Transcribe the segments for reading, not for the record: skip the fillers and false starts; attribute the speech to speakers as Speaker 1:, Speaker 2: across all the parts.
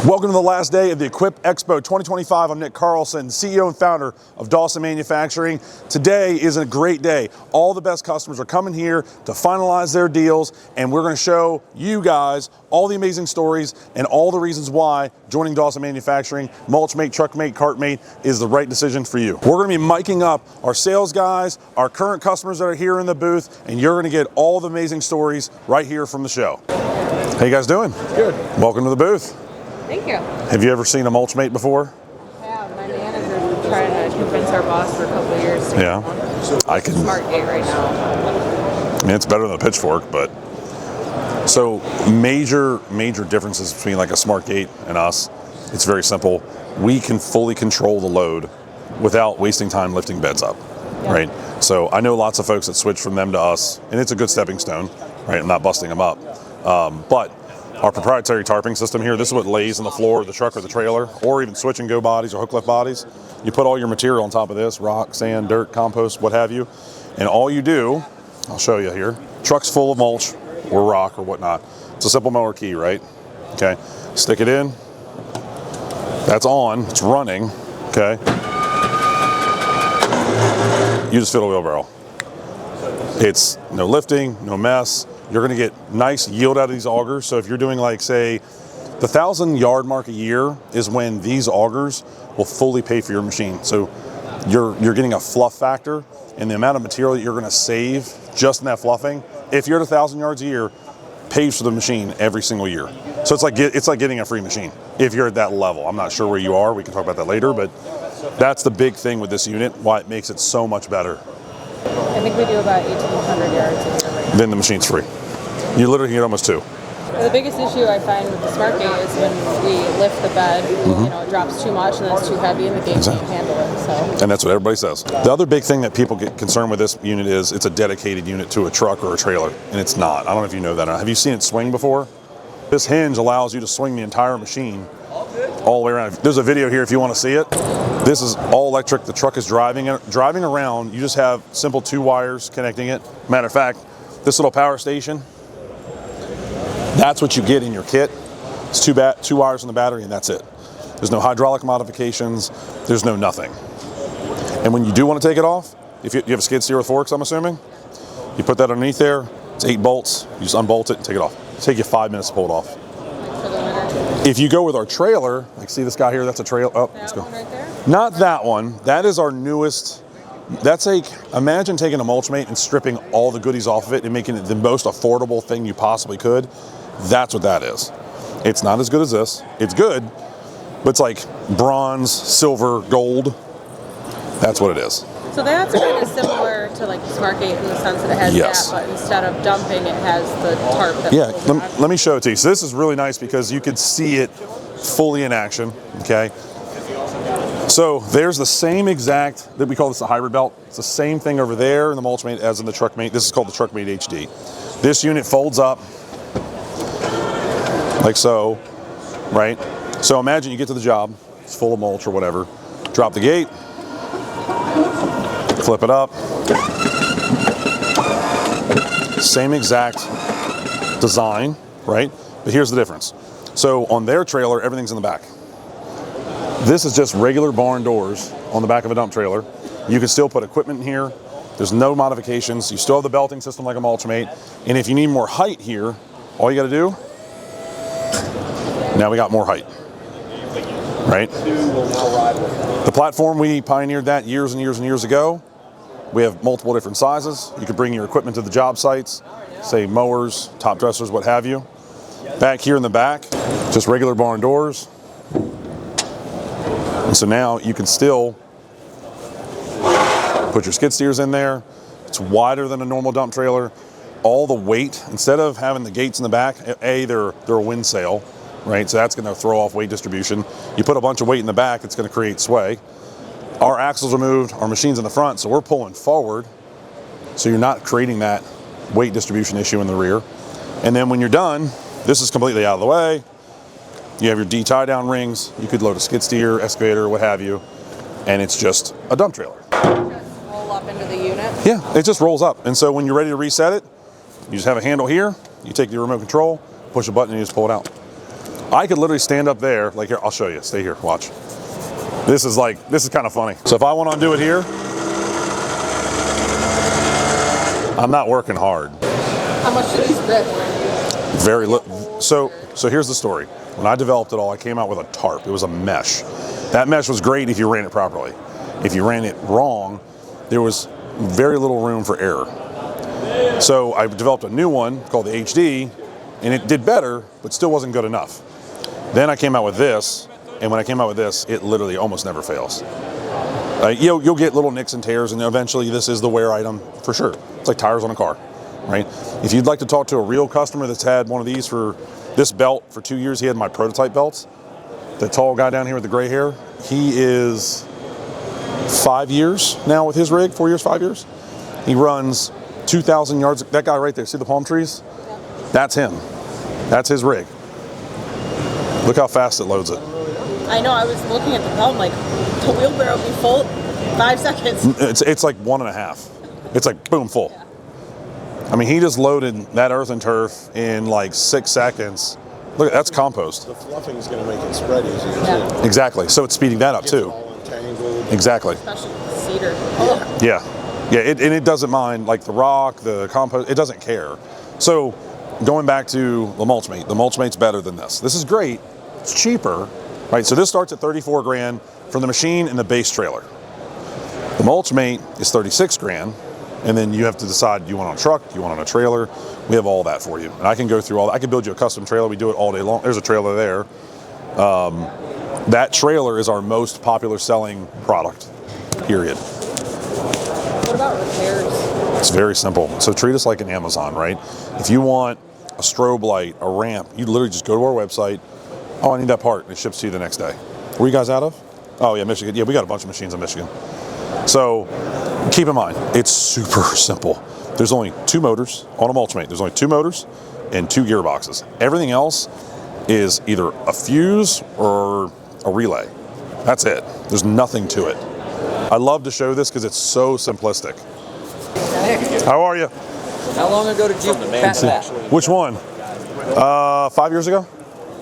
Speaker 1: Welcome to the last day of the Equip Expo 2025. I'm Nick Carlson, CEO and founder of Dawson Manufacturing. Today is a great day. All the best customers are coming here to finalize their deals, and we're going to show you guys all the amazing stories and all the reasons why joining Dawson Manufacturing, Mulchmate, Truckmate, Cartmate is the right decision for you. We're going to be miking up our sales guys, our current customers that are here in the booth, and you're going to get all the amazing stories right here from the show. How you guys doing?
Speaker 2: Good.
Speaker 1: Welcome to the booth.
Speaker 3: Thank you.
Speaker 1: Have you ever seen a Mulchmate before?
Speaker 3: Yeah, my manager's trying to convince our boss for a couple of years.
Speaker 1: Yeah. I can.
Speaker 3: Smartgate right now.
Speaker 1: I mean, it's better than a pitchfork, but so major differences between like a Smartgate and us. It's very simple. We can fully control the load without wasting time lifting beds up, right? So I know lots of folks that switch from them to us, and it's a good stepping stone, right? I'm not busting them up, but our proprietary tarping system here, this is what lays on the floor of the truck or the trailer, or even switch and go bodies or hook lift bodies. You put all your material on top of this, rock, sand, dirt, compost, what have you, and all you do, I'll show you here, truck's full of mulch or rock or whatnot. It's a simple motor key, right? Okay, stick it in, that's on, it's running, okay? You just fill a wheelbarrow. It's no lifting, no mess. You're going to get nice yield out of these augers. So if you're doing like, say, the 1,000-yard mark a year is when these augers will fully pay for your machine. So you're getting a fluff factor, and the amount of material that you're going to save just in that fluffing, if you're at 1,000 yards a year, pays for the machine every single year. So it's like getting a free machine if you're at that level. I'm not sure where you are. We can talk about that later, but that's the big thing with this unit, why it makes it so much better.
Speaker 3: I think we do about 1,800 yards a year right now.
Speaker 1: Then the machine's free. You literally get almost two.
Speaker 3: The biggest issue I find with the Smartgate is when we lift the bed, it drops too much and then it's too heavy and the gate can't handle it. So.
Speaker 1: And that's what everybody says. The other big thing that people get concerned with this unit is it's a dedicated unit to a truck or a trailer, and it's not. I don't know if you know that or not. Have you seen it swing before? This hinge allows you to swing the entire machine all the way around. There's a video here if you want to see it. This is all electric. The truck is driving around. You just have simple 2 wires connecting it. Matter of fact, this little power station, that's what you get in your kit. It's 2 wires on the battery, and that's it. There's no hydraulic modifications. There's no nothing. And when you do want to take it off, if you have a skid steer with forks, I'm assuming, you put that underneath there. It's 8 bolts. You just unbolt it and take it off. It'll take you 5 minutes to pull it off. If you go with our trailer, like see this guy here, that's a trailer. Oh, let's go.
Speaker 3: Right there?
Speaker 1: Not that one. That is our newest. That's like, imagine taking a Mulchmate and stripping all the goodies off of it and making it the most affordable thing you possibly could. That's what that is. It's not as good as this. It's good, but it's like bronze, silver, gold. That's what it is.
Speaker 3: So that's kind of similar to like the Smartgate in the sense that it has that, but instead of dumping, it has the tarp. That
Speaker 1: let me show it to you. So this is really nice because you could see it fully in action, okay? So there's the same exact, that we call this a hybrid belt. It's the same thing over there in the Mulchmate as in the Truckmate. This is called the Truckmate HD. This unit folds up like so, right? So imagine you get to the job, it's full of mulch or whatever, drop the gate, flip it up. Same exact design, right? But here's the difference. So on their trailer, everything's in the back. This is just regular barn doors on the back of a dump trailer. You can still put equipment in here. There's no modifications. You still have the belting system like a Mulchmate. And if you need more height here, all you got to do, now we got more height, right? The platform, we pioneered that years and years and years ago. We have multiple different sizes. You can bring your equipment to the job sites, say mowers, top dressers, what have you. Back here in the back, just regular barn doors. And so now you can still put your skid steers in there. It's wider than a normal dump trailer. All the weight, instead of having the gates in the back, they're a wind sail, right? So that's gonna throw off weight distribution. You put a bunch of weight in the back, it's gonna create sway. Our axles are moved, our machine's in the front, so we're pulling forward. So you're not creating that weight distribution issue in the rear. And then when you're done, this is completely out of the way. You have your D tie down rings. You could load a skid steer, excavator, what have you. And it's just a dump trailer.
Speaker 3: Just roll up into the unit?
Speaker 1: Yeah, it just rolls up. And so when you're ready to reset it, you just have a handle here. You take the remote control, push a button, and you just pull it out. I could literally stand up there, like here, I'll show you, stay here, watch. This is kind of funny. So if I want to undo it here, I'm not working hard.
Speaker 3: How much do these grip?
Speaker 1: Very little. So here's the story. When I developed it all, I came out with a tarp. It was a mesh. That mesh was great if you ran it properly. If you ran it wrong, there was very little room for error. So I developed a new one called the HD, and it did better, but still wasn't good enough. Then I came out with this, and when I came out with this, it literally almost never fails. You'll get little nicks and tears, and eventually this is the wear item for sure. It's like tires on a car, right? If you'd like to talk to a real customer that's had one of these for this belt for 2 years, he had my prototype belts. The tall guy down here with the gray hair, he is 5 years now with his rig, 4 years, 5 years. He runs 2,000 yards. That guy right there, see the palm trees? That's him. That's his rig. Look how fast it loads it.
Speaker 3: I know, I was looking at the belt, like, the wheelbarrow will be full 5 seconds.
Speaker 1: It's like 1.5. It's like boom, full. Yeah. I mean, he just loaded that earth and turf in like 6 seconds. Look, that's compost.
Speaker 2: The fluffing is going to make it spread easier too.
Speaker 1: Exactly. So it's speeding that up too.
Speaker 2: All entangled.
Speaker 1: Exactly.
Speaker 3: Especially cedar.
Speaker 1: Yeah. And it doesn't mind like the rock, the compost. It doesn't care. So going back to the Mulchmate, the Mulchmate's better than this. This is great. It's cheaper, right? So this starts at 34 grand for the machine and the base trailer. The Mulchmate is 36 grand. And then you have to decide, do you want on a truck, do you want on a trailer? We have all that for you. And I can go through all that. I can build you a custom trailer. We do it all day long. There's a trailer there. That trailer is our most popular selling product, period.
Speaker 3: What about repairs?
Speaker 1: It's very simple. So treat us like an Amazon, right? If you want a strobe light, a ramp, you literally just go to our website. Oh, I need that part. And it ships to you the next day. Where are you guys out of? Oh, yeah, Michigan. Yeah, we got a bunch of machines in Michigan. So keep in mind, it's super simple. There's only 2 motors on a Mulchmate. There's only 2 motors and 2 gearboxes. Everything else is either a fuse or a relay. That's it. There's nothing to it. I love to show this because it's so simplistic. How are you?
Speaker 4: How long ago did you patent that?
Speaker 1: Which one? 5 years ago?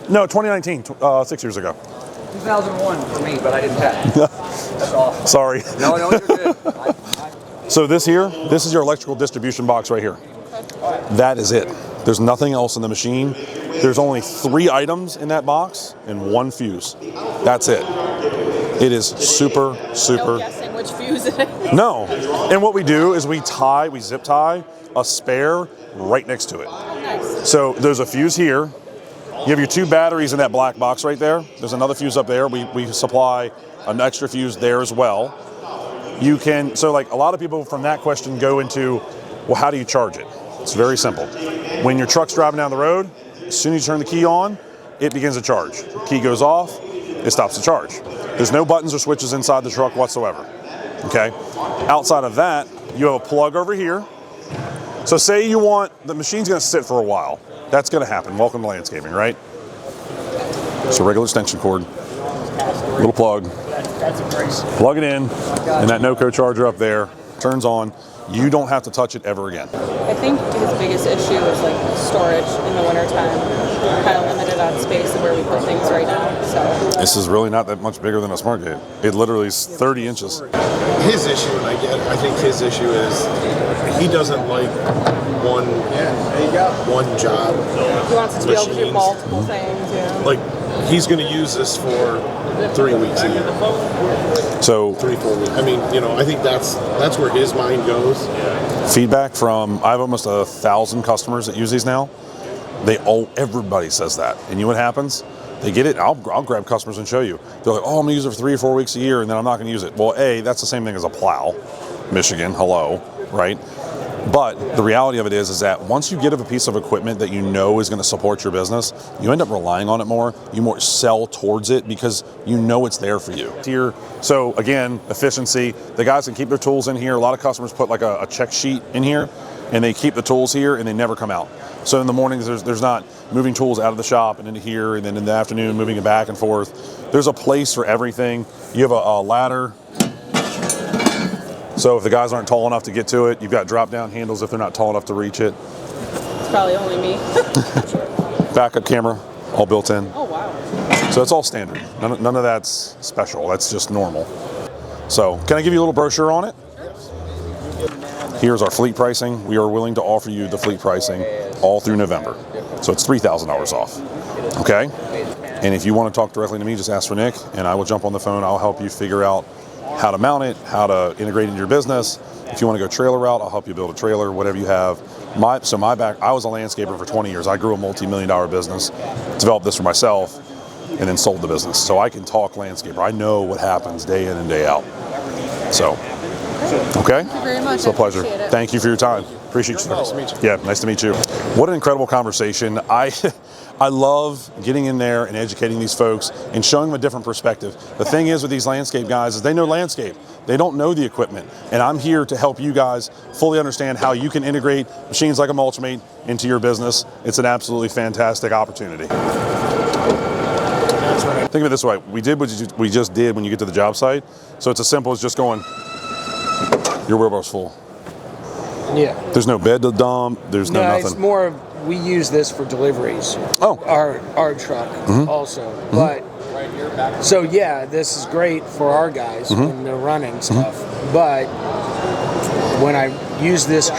Speaker 1: No, 2019, 6 years ago.
Speaker 4: 2001 for me, but I didn't patent. That's awesome.
Speaker 1: Sorry.
Speaker 4: No, you're good.
Speaker 1: So this is your electrical distribution box right here. That is it. There's nothing else in the machine. There's only 3 items in that box and 1 fuse. That's it. It is super.
Speaker 3: No guessing which fuse it is.
Speaker 1: No. And what we do is we zip tie a spare right next to it.
Speaker 3: Nice.
Speaker 1: So there's a fuse here. You have your 2 batteries in that black box right there. There's another fuse up there. We supply an extra fuse there as well. You can, so like a lot of people from that question go into, well, how do you charge it? It's very simple. When your truck's driving down the road, as soon as you turn the key on, it begins to charge. The key goes off, it stops the charge. There's no buttons or switches inside the truck whatsoever. Okay? Outside of that, you have a plug over here. So say you want, the machine's gonna sit for a while. That's gonna happen. Welcome to landscaping, right? So regular extension cord, little plug, plug it in, and that no-co charger up there turns on. You don't have to touch it ever again.
Speaker 3: I think his biggest issue is like storage in the wintertime. We're kind of limited on space of where we put things right now. So
Speaker 1: This is really not that much bigger than a smart gate. It literally is 30 inches.
Speaker 2: His issue, and I think his issue is he doesn't like one job.
Speaker 3: he wants to be able to do
Speaker 2: Machines.
Speaker 3: multiple things. Yeah.
Speaker 2: Like he's going to use this for 3 weeks a year.
Speaker 1: So
Speaker 2: 3-4 weeks. I mean, I think that's where his mind goes.
Speaker 1: feedback from, I have almost 1,000 customers that use these now. Everybody says that. And you know what happens? They get it. I'll grab customers and show you. They're like, oh, I'm gonna use it for 3 or 4 weeks a year and then I'm not gonna use it. Well, that's the same thing as a plow. Michigan, hello, right? But the reality of it is that once you get a piece of equipment that you know is going to support your business, you end up relying on it more. You more sell towards it because you know it's there for you. Here, so again, efficiency. The guys can keep their tools in here. A lot of customers put like a check sheet in here, and they keep the tools here, and they never come out. So in the mornings, there's not moving tools out of the shop and into here, and then in the afternoon, moving it back and forth. There's a place for everything. You have a ladder. So if the guys aren't tall enough to get to it, you've got drop-down handles if they're not tall enough to reach it.
Speaker 3: It's probably only me.
Speaker 1: Backup camera, all built in.
Speaker 3: Oh, wow.
Speaker 1: So it's all standard. None of that's special. That's just normal. So can I give you a little brochure on it? Here's our fleet pricing. We are willing to offer you the fleet pricing all through November. So it's $3,000 off. Okay? And if you want to talk directly to me, just ask for Nick, and I will jump on the phone. I'll help you figure out how to mount it, how to integrate it into your business. If you want to go trailer route, I'll help you build a trailer, whatever you have. I was a landscaper for 20 years. I grew a multi-million-dollar business, developed this for myself, and then sold the business. So I can talk landscaper. I know what happens day in and day out. So, okay?
Speaker 3: Thank you very much.
Speaker 1: It's a pleasure.
Speaker 3: Thank
Speaker 1: you for your time. Appreciate you.
Speaker 2: Nice to meet you.
Speaker 1: Yeah, nice to meet you. What an incredible conversation. I love getting in there and educating these folks and showing them a different perspective. The thing is with these landscape guys is they know landscape. They don't know the equipment. And I'm here to help you guys fully understand how you can integrate machines like a Mulchmate into your business. It's an absolutely fantastic opportunity. Think of it this way. We did what we just did when you get to the job site. So it's as simple as just going, your wheelbarrow's full.
Speaker 5: Yeah.
Speaker 1: There's no bed to dump. There's no nothing.
Speaker 5: It's more of, we use this for deliveries.
Speaker 1: Oh.
Speaker 5: Our truck also. But so yeah, this is great for our guys when they're running stuff. But when I use this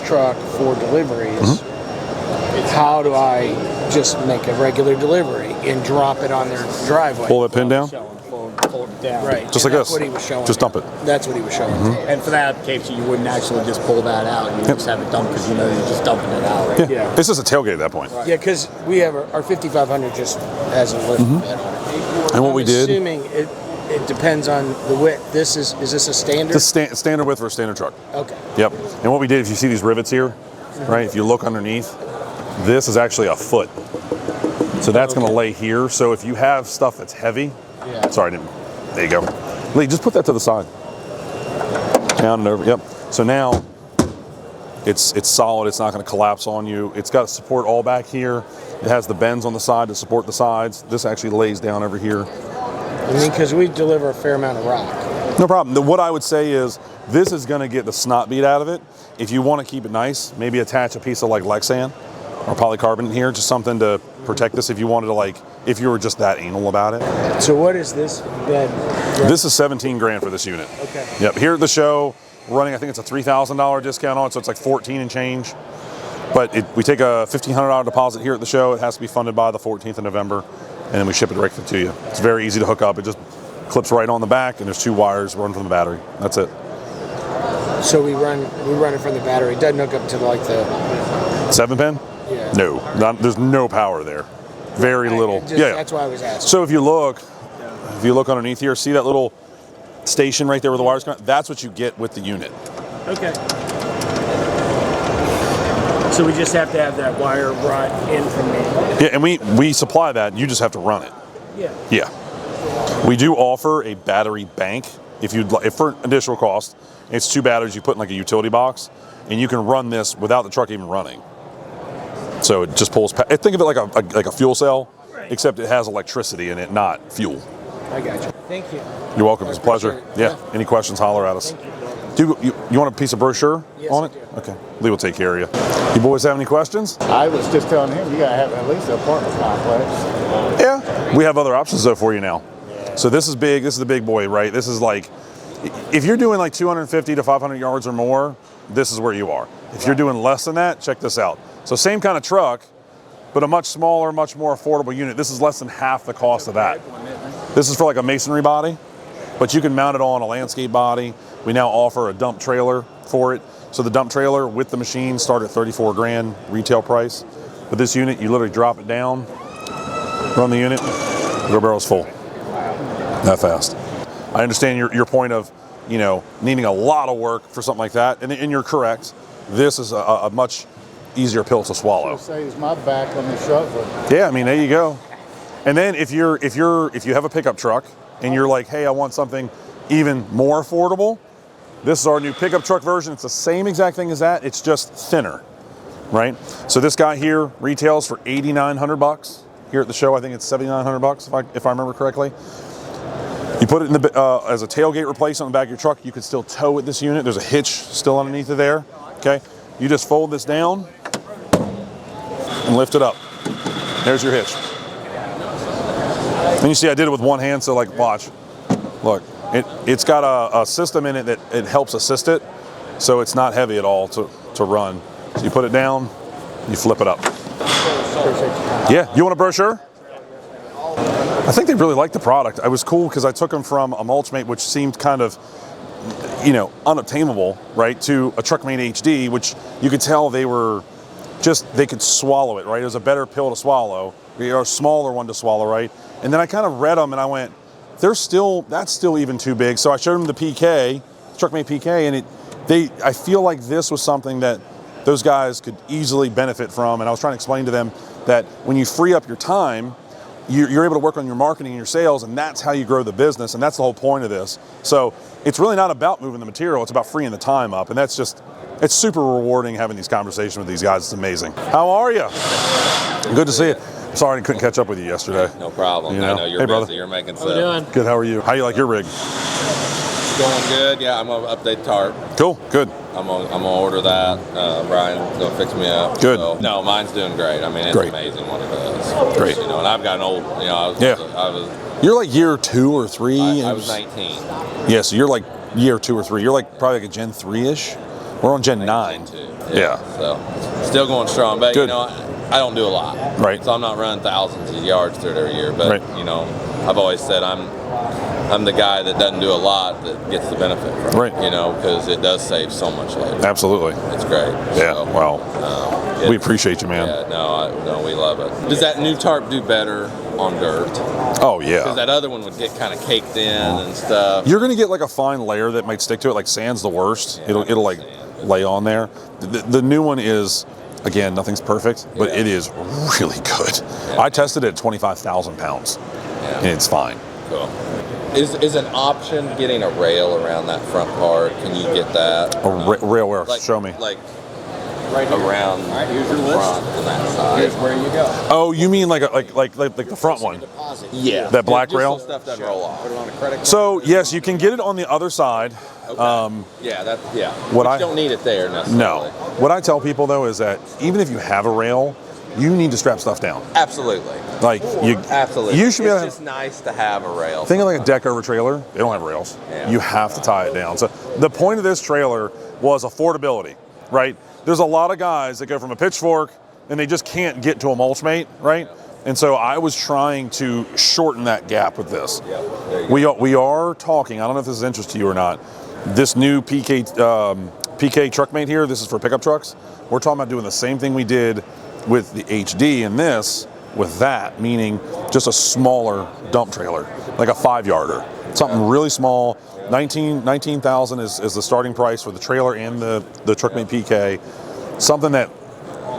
Speaker 5: truck for deliveries, how do I just make a regular delivery and drop it on their driveway?
Speaker 1: Pull that pin down.
Speaker 6: Fold it down.
Speaker 5: Right.
Speaker 1: Just
Speaker 5: and
Speaker 1: like
Speaker 5: that's
Speaker 1: this.
Speaker 5: what he was showing.
Speaker 1: Just
Speaker 5: me.
Speaker 1: dump it.
Speaker 5: That's what he was showing. me.
Speaker 6: And for that application, you wouldn't actually just pull that out. You just have it dumped because you know you're just dumping it out. Right?
Speaker 1: Yeah. It's just a tailgate at that point.
Speaker 5: Yeah, because we have our 5500 just has a lift bed on it.
Speaker 1: And what we did.
Speaker 5: Assuming it depends on the width. Is this a standard?
Speaker 1: This standard width for a standard truck.
Speaker 5: Okay.
Speaker 1: Yep. And what we did, if you see these rivets here, right? If you look underneath, this is actually a foot. So that's going to lay here. So if you have stuff that's heavy, sorry, there you go. Lee, just put that to the side. Down and over. Yep. So now it's solid. It's not going to collapse on you. It's got support all back here. It has the bends on the side to support the sides. This actually lays down over here.
Speaker 5: I mean, because we deliver a fair amount of rock.
Speaker 1: No problem. What I would say is this is going to get the snot beat out of it. If you want to keep it nice, maybe attach a piece of like Lexan or polycarbonate here, just something to protect this if you wanted to, if you were just that anal about it.
Speaker 5: So what is this bed?
Speaker 1: This is 17 grand for this unit.
Speaker 5: Okay.
Speaker 1: Yep. Here at the show, running, I think it's a $3,000 discount on it, so it's like 14 and change. But we take a $1,500 deposit here at the show. It has to be funded by the 14th of November, and then we ship it directly to you. It's very easy to hook up. It just clips right on the back, and there's 2 wires run from the battery. That's it.
Speaker 5: So we run it from the battery. It doesn't hook up to like the
Speaker 1: 7-pin?
Speaker 5: Yeah.
Speaker 1: No, there's no power there. Very little.
Speaker 5: That's why I was asking.
Speaker 1: So if you look underneath here, see that little station right there where the wires come out? That's what you get with the unit.
Speaker 5: Okay. So we just have to have that wire brought in from me.
Speaker 1: Yeah, and we supply that. You just have to run it.
Speaker 5: Yeah.
Speaker 1: Yeah. We do offer a battery bank if for additional cost. It's 2 batteries you put in like a utility box, and you can run this without the truck even running. So it just pulls. Think of it like a fuel cell, except it has electricity in it, not fuel.
Speaker 5: I got you. Thank you.
Speaker 1: You're welcome. It's a pleasure. Yeah. Any questions? Holler at us. Do you want a piece of brochure on it?
Speaker 5: I do.
Speaker 1: Okay. Lee will take care of you. You boys have any questions?
Speaker 7: I was just telling him you gotta have at least an apartment complex.
Speaker 1: Yeah. We have other options though for you now. So this is big. This is the big boy, right? This is like, if you're doing like 250 to 500 yards or more, this is where you are. If you're doing less than that, check this out. So same kind of truck, but a much smaller, much more affordable unit. This is less than half the cost of that. This is for like a masonry body, but you can mount it on a landscape body. We now offer a dump trailer for it. So the dump trailer with the machine start at 34 grand retail price. But this unit, you literally drop it down, run the unit, your barrel's full. That fast. I understand your point of, needing a lot of work for something like that, and you're correct. This is a much easier pill to swallow.
Speaker 7: It saves my back on the shovel.
Speaker 1: Yeah, I mean, there you go. And then if you have a pickup truck and you're like, hey, I want something even more affordable, this is our new pickup truck version. It's the same exact thing as that. It's just thinner, right? So this guy here retails for $8,900. Here at the show, I think it's $7,900 if I remember correctly. You put it in as a tailgate replacement on the back of your truck. You can still tow with this unit. There's a hitch still underneath it there. Okay, you just fold this down and lift it up. There's your hitch. And you see I did it with one hand, so like watch. Look, it's got a system in it that it helps assist it, so it's not heavy at all to run. So you put it down, you flip it up. Yeah, you want a brochure? I think they really liked the product. It was cool because I took them from a Mulchmate, which seemed kind of, unobtainable, right, to a Truckmate HD, which you could tell they could swallow it, right? It was a better pill to swallow, or a smaller one to swallow, right? And then I kind of read them and I went, that's still even too big. So I showed them the PK, Truckmate PK, and I feel like this was something that those guys could easily benefit from. And I was trying to explain to them that when you free up your time, you're able to work on your marketing and your sales, and that's how you grow the business, and that's the whole point of this. So it's really not about moving the material, it's about freeing the time up, and it's super rewarding having these conversations with these guys. It's amazing. How are you? Good to see you. Sorry I couldn't catch up with you yesterday.
Speaker 8: No problem. I know you're busy.
Speaker 1: Brother.
Speaker 8: You're making
Speaker 5: How you doing?
Speaker 1: Good, how are you? How you like your rig?
Speaker 8: Going good. Yeah, I'm gonna update Tarp.
Speaker 1: Cool, good.
Speaker 8: I'm gonna order that. Brian's gonna fix me up.
Speaker 1: Good.
Speaker 8: So, no, mine's doing great. I mean, it's
Speaker 1: Great.
Speaker 8: amazing what it does.
Speaker 1: Great.
Speaker 8: And I've gotten old.
Speaker 1: You're like year 2 or 3.
Speaker 8: I was 19.
Speaker 1: Yeah, so you're like year 2 or 3. You're like probably like a Gen 3-ish. We're on Gen 9.
Speaker 8: Too.
Speaker 1: Yeah.
Speaker 8: So still going strong, but
Speaker 1: Good.
Speaker 8: I don't do a lot.
Speaker 1: Right.
Speaker 8: So I'm not running thousands of yards through it every year, but
Speaker 1: Right.
Speaker 8: I've always said I'm the guy that doesn't do a lot that gets the benefit from
Speaker 1: Right.
Speaker 8: it, because it does save so much labor.
Speaker 1: Absolutely.
Speaker 8: It's great.
Speaker 1: Yeah,
Speaker 8: So,
Speaker 1: well, we appreciate you, man.
Speaker 8: Yeah, no, we love it. Does that new Tarp do better on dirt?
Speaker 1: Oh,
Speaker 8: Because
Speaker 1: yeah.
Speaker 8: that other one would get kind of caked in and stuff.
Speaker 1: You're going to get like a fine layer that might stick to it. Like sand's the worst.
Speaker 8: Yeah,
Speaker 1: It'll like lay on there. The new one is, again, nothing's perfect, but
Speaker 8: Yeah.
Speaker 1: it is really good.
Speaker 8: Yeah.
Speaker 1: I tested it at 25,000 pounds,
Speaker 8: Yeah.
Speaker 1: and it's fine.
Speaker 8: Cool. Is an option getting a rail around that front part? Can you get that?
Speaker 1: A rail where? Show me.
Speaker 8: Like right around the front and that side.
Speaker 6: Here's where you go.
Speaker 1: Oh, you mean like the front one?
Speaker 6: Deposit.
Speaker 8: Yeah.
Speaker 1: That black
Speaker 8: Just
Speaker 1: rail?
Speaker 8: so stuff doesn't roll off.
Speaker 6: Put it on a credit card.
Speaker 1: So yes, you can get it on the other side.
Speaker 8: Okay.
Speaker 1: What
Speaker 8: But
Speaker 1: I-
Speaker 8: you don't need it there necessarily.
Speaker 1: No. What I tell people though is that even if you have a rail, you need to strap stuff down.
Speaker 8: Absolutely.
Speaker 1: Like you,
Speaker 8: Absolutely.
Speaker 1: You should be
Speaker 8: it's
Speaker 1: able to
Speaker 8: just nice to have a rail.
Speaker 1: think of like a deck over trailer. They don't have rails.
Speaker 8: Yeah.
Speaker 1: You have to tie it down. So the point of this trailer was affordability, right? There's a lot of guys that go from a pitchfork and they just can't get to a Mulchmate, right? And so I was trying to shorten that gap with this.
Speaker 8: Yeah, there you go.
Speaker 1: We are talking. I don't know if this is of interest to you or not. This new PK Truckmate here. This is for pickup trucks. We're talking about doing the same thing we did with the HD and this with that, meaning just a smaller dump trailer, like a 5-yarder, something really small. 19,000 is the starting price for the trailer and the Truckmate PK. Something that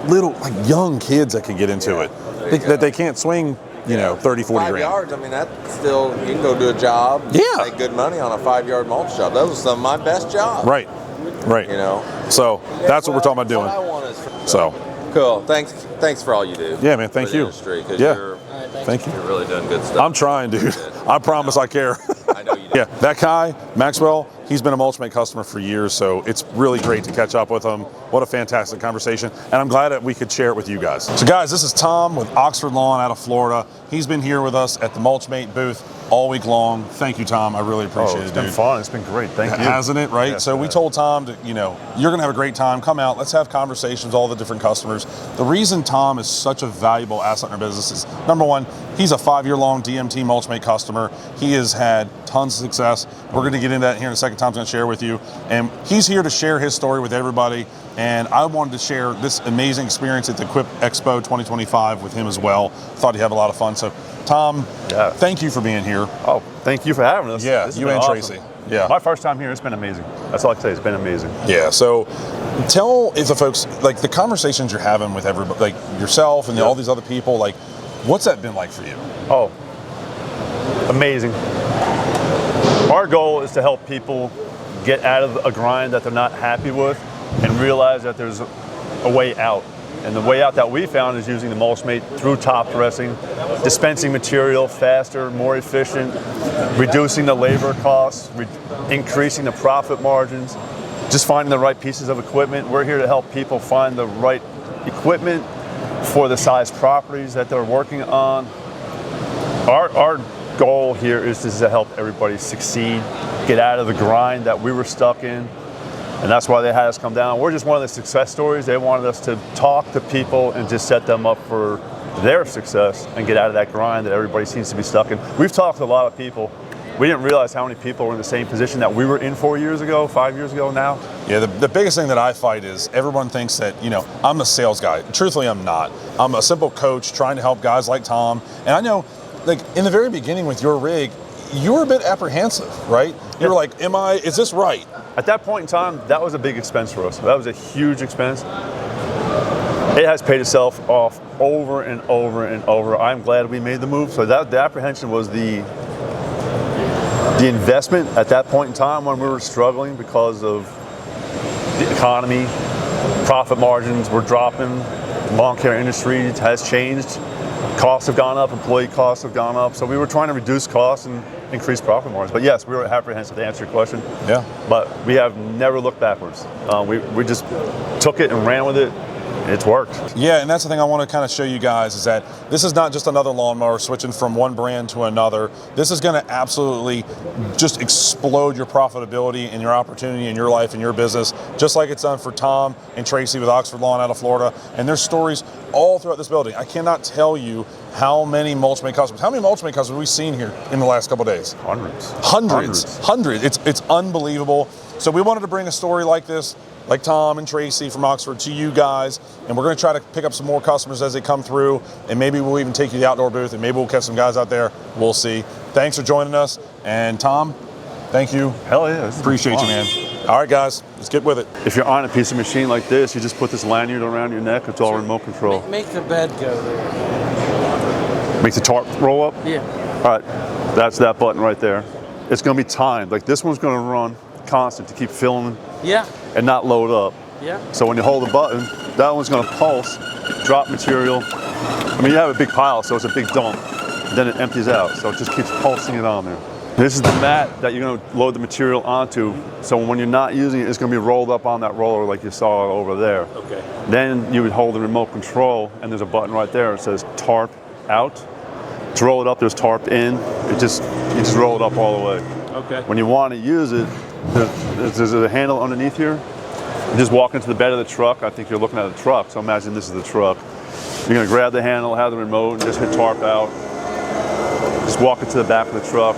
Speaker 1: little like young kids that can get into it, that they can't swing, 30, 40
Speaker 8: 5
Speaker 1: grand.
Speaker 8: yards, I mean, that's still, you can go do a job,
Speaker 1: Yeah.
Speaker 8: make good money on a 5-yard mulch job. Those are some of my best jobs.
Speaker 1: Right. So that's what we're talking about doing.
Speaker 8: What I want is
Speaker 1: So
Speaker 8: cool. Thanks for all you do.
Speaker 1: yeah, man. Thank
Speaker 8: for the
Speaker 1: you.
Speaker 8: industry, 'cause
Speaker 1: Yeah. Thank you.
Speaker 8: You're really doing good stuff.
Speaker 1: I'm trying, dude. I promise I care.
Speaker 8: I know you do.
Speaker 1: Yeah, that guy, Maxwell, he's been a Mulchmate customer for years, so it's really great to catch up with him. What a fantastic conversation, and I'm glad that we could share it with you guys. So guys, this is Tom with Oxford Lawn out of Florida. He's been here with us at the Mulchmate booth all week long. Thank you, Tom. I really appreciate
Speaker 9: It's
Speaker 1: it,
Speaker 9: been
Speaker 1: dude.
Speaker 9: fun. It's been great. Thank you.
Speaker 1: Hasn't it, right?
Speaker 9: Yes,
Speaker 1: So
Speaker 9: it
Speaker 1: we
Speaker 9: has.
Speaker 1: told Tom to, you're going to have a great time. Come out. Let's have conversations, all the different customers. The reason Tom is such a valuable asset in our business is, number one, he's a 5-year-long DMT Mulchmate customer. He has had tons of success. We're going to get into that here in a second. Tom's going to share with you. And he's here to share his story with everybody. And I wanted to share this amazing experience at the Equip Expo 2025 with him as well. Thought he'd have a lot of fun. So, Tom, thank you for being here.
Speaker 9: Oh, thank you for having us.
Speaker 1: Yeah,
Speaker 9: This has
Speaker 1: you
Speaker 9: been
Speaker 1: and
Speaker 9: awesome.
Speaker 1: Tracy. Yeah.
Speaker 9: My first time here. It's been amazing. That's all I can say. It's been amazing.
Speaker 1: Yeah. So, tell if the folks like the conversations you're having with everybody, like yourself and all these other people. Like, what's that been like for you?
Speaker 9: Oh, amazing. Our goal is to help people get out of a grind that they're not happy with and realize that there's a way out. And the way out that we found is using the Mulchmate through top dressing, dispensing material faster, more efficient, reducing the labor costs, increasing the profit margins, just finding the right pieces of equipment. We're here to help people find the right equipment for the size properties that they're working on. Our goal here is to help everybody succeed, get out of the grind that we were stuck in. And that's why they had us come down. We're just one of the success stories. They wanted us to talk to people and just set them up for their success and get out of that grind that everybody seems to be stuck in. We've talked to a lot of people. We didn't realize how many people were in the same position that we were in 4 years ago, 5 years ago now.
Speaker 1: Yeah, the biggest thing that I fight is everyone thinks that, I'm a sales guy. Truthfully, I'm not. I'm a simple coach trying to help guys like Tom. And I know, like, in the very beginning with your rig, you were a bit apprehensive, right? You were like, is this right?
Speaker 9: At that point in time, that was a big expense for us. That was a huge expense. It has paid itself off over and over and over. I'm glad we made the move. So the apprehension was the investment at that point in time when we were struggling because of the economy. Profit margins were dropping. The lawn care industry has changed. Costs have gone up, employee costs have gone up. So we were trying to reduce costs and increase profit margins. But yes, we were apprehensive to answer your question.
Speaker 1: Yeah.
Speaker 9: But we have never looked backwards. We just took it and ran with it. It's worked.
Speaker 1: Yeah, and that's the thing I want to kind of show you guys is that this is not just another lawnmower switching from one brand to another. This is going to absolutely just explode your profitability and your opportunity in your life and your business, just like it's done for Tom and Tracy with Oxford Lawn out of Florida. And there's stories all throughout this building. I cannot tell you how many Mulchmate customers, how many Mulchmate customers have we seen here in the last couple of days? Hundreds. It's unbelievable. So we wanted to bring a story like this, like Tom and Tracy from Oxford, to you guys, and we're going to try to pick up some more customers as they come through, and maybe we'll even take you to the outdoor booth, and maybe we'll catch some guys out there. We'll see. Thanks for joining us, and Tom, thank you.
Speaker 9: Hell yeah.
Speaker 1: Appreciate you, man. All right, guys, let's get with it.
Speaker 9: If you're on a piece of machine like this, you just put this lanyard around your neck. It's all remote control.
Speaker 5: Make the bed go there.
Speaker 9: Make the tarp roll up?
Speaker 5: Yeah.
Speaker 9: All right, that's that button right there. It's going to be timed. Like this one's going to run constant to keep filling and not load up.
Speaker 5: Yeah.
Speaker 9: So when you hold the button, that one's going to pulse, drop material. I mean, you have a big pile, so it's a big dump. Then it empties out, so it just keeps pulsing it on there. This is the mat that you're going to load the material onto. So when you're not using it, it's going to be rolled up on that roller like you saw over there.
Speaker 2: Okay.
Speaker 9: Then you would hold the remote control, and there's a button right there. It says Tarp out. To roll it up, there's Tarp in. You just roll it up all the way.
Speaker 2: Okay.
Speaker 9: When you want to use it, there's a handle underneath here. You just walk into the bed of the truck. I think you're looking at a truck, so imagine this is the truck. You're going to grab the handle, have the remote, and just hit Tarp out. Just walk into the back of the truck.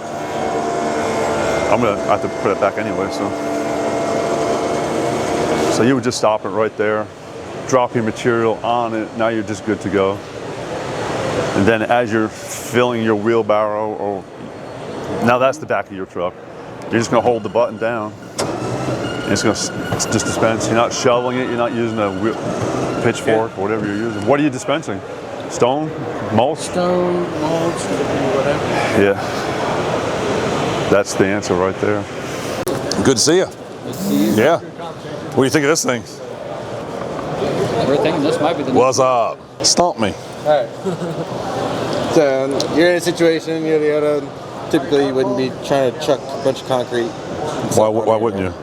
Speaker 9: I'm going to have to put it back anyway, so you would just stop it right there, drop your material on it. Now you're just good to go. And then as you're filling your wheelbarrow, now that's the back of your truck. You're just going to hold the button down, and it's going to just dispense. You're not shoveling it. You're not using a pitchfork or whatever you're using. What are you dispensing? Stone? Mulch?
Speaker 5: Stone, mulch, whatever.
Speaker 9: Yeah. That's the answer right there.
Speaker 1: Good to see you.
Speaker 4: Good to see you.
Speaker 1: Yeah. What do you think of this thing?
Speaker 4: We're thinking this might be the
Speaker 1: What's up? Stomp me.
Speaker 10: All right. So you're in a situation, yada yada. Typically, you wouldn't be trying to chuck a bunch of concrete.
Speaker 1: Why wouldn't you?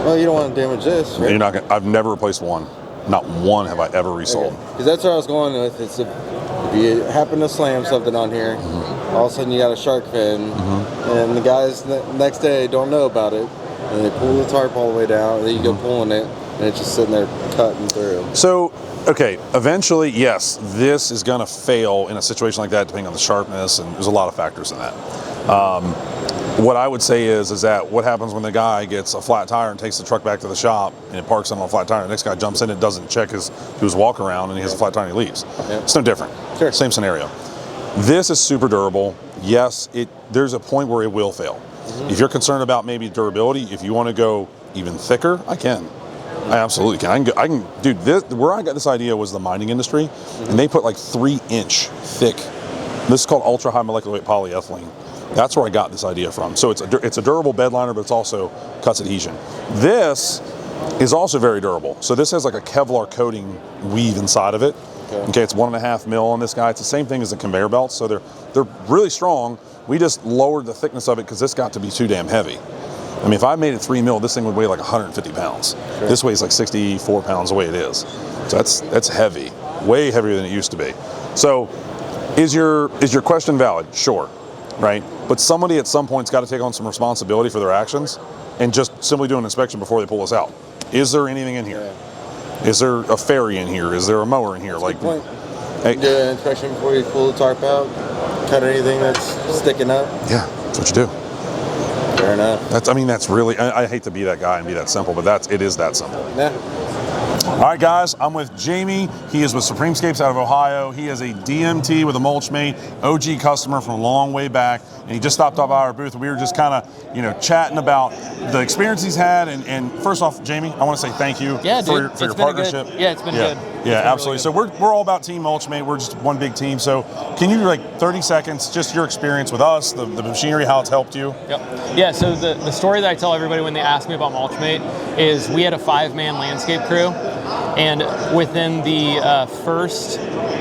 Speaker 10: Well, you don't want to damage this, right?
Speaker 1: You're not gonna, I've never replaced one. Not one have I ever resold.
Speaker 10: Because that's what I was going with. It's if you happen to slam something on here, all of a sudden you got a shark fin, and the guys next day don't know about it, and they pull the tarp all the way down, and then you go pulling it, and it's just sitting there cutting through.
Speaker 1: So, okay, eventually, yes, this is going to fail in a situation like that, depending on the sharpness, and there's a lot of factors in that. What I would say is that what happens when the guy gets a flat tire and takes the truck back to the shop and it parks on a flat tire, the next guy jumps in and doesn't check his walk around and he has a flat tire and he leaves.
Speaker 10: Yep.
Speaker 1: It's no different.
Speaker 10: Sure.
Speaker 1: Same scenario. This is super durable. Yes, there's a point where it will fail. If you're concerned about maybe durability, if you want to go even thicker, I can. I absolutely can. I can, dude, where I got this idea was the mining industry, and they put like 3-inch thick, this is called ultra high molecular weight polyethylene. That's where I got this idea from. So it's a durable bed liner, but it's also cuts adhesion. This is also very durable. So this has like a Kevlar coating weave inside of it. Okay, it's 1.5 mil on this guy. It's the same thing as the conveyor belts. So they're really strong. We just lowered the thickness of it because this got to be too damn heavy. I mean, if I made it 3 mil, this thing would weigh like 150 pounds. Sure. This weighs like 64 pounds the way it is. So that's heavy, way heavier than it used to be. So Is your question valid? Sure, right? But somebody at some point's got to take on some responsibility for their actions and just simply do an inspection before they pull us out. Is there anything in here? Is there a ferry in here? Is there a mower in here?
Speaker 10: That's a good point. Hey, do an inspection before you pull the tarp out. Cut anything that's sticking up.
Speaker 1: Yeah, that's what you do.
Speaker 10: Fair enough.
Speaker 1: That's really. I hate to be that guy and be that simple, but it is that simple.
Speaker 10: Yeah.
Speaker 1: All right, guys, I'm with Jamie. He is with Supremescapes out of Ohio. He is a DMT with a Mulchmate, OG customer from a long way back, and he just stopped off our booth. We were just kind of, chatting about the experience he's had. And first off, Jamie, I want to say thank you for your partnership.
Speaker 11: It's been good.
Speaker 1: Yeah, absolutely. So we're all about Team Mulchmate. We're just one big team. So can you, 30 seconds, just your experience with us, the machinery, how it's helped you?
Speaker 11: Yep. Yeah, so the story that I tell everybody when they ask me about Mulchmate is we had a 5-man landscape crew. And within the first